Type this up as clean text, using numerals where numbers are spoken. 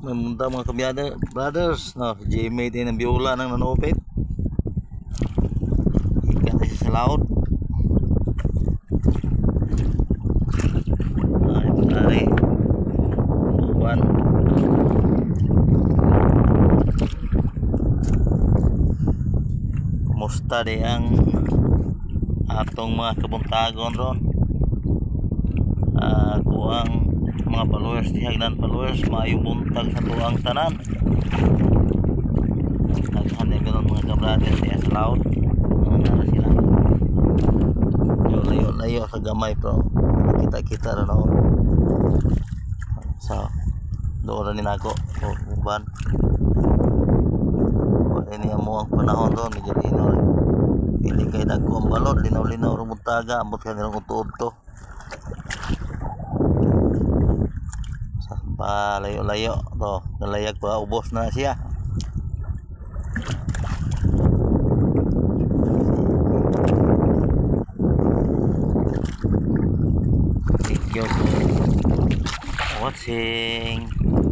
May munta mga kabyada brothers, no, Jimmy din ng biola nang nanopit. Ikan na siya sa laot. Ay, pare. Uban. Kumusta di ang atong mga kabuntagon ron? Ako ang mga followers di hagdan followers maayo buntag sa tuang tanan. Naghan din gano'n mga kabrother diya sa laot. Nara sila. Layo sa gamay pero kita rin ako. So, doon rin ako. Uban. Ini mo ang panahon doon, medyo linaw rin. Pili kayo nagko ang balon, linaw-linaw rumutaga, ambot ka nilang uto-uto. Sa layo-layo, to, nalayag pa, ubos na siya. Thank you for watching.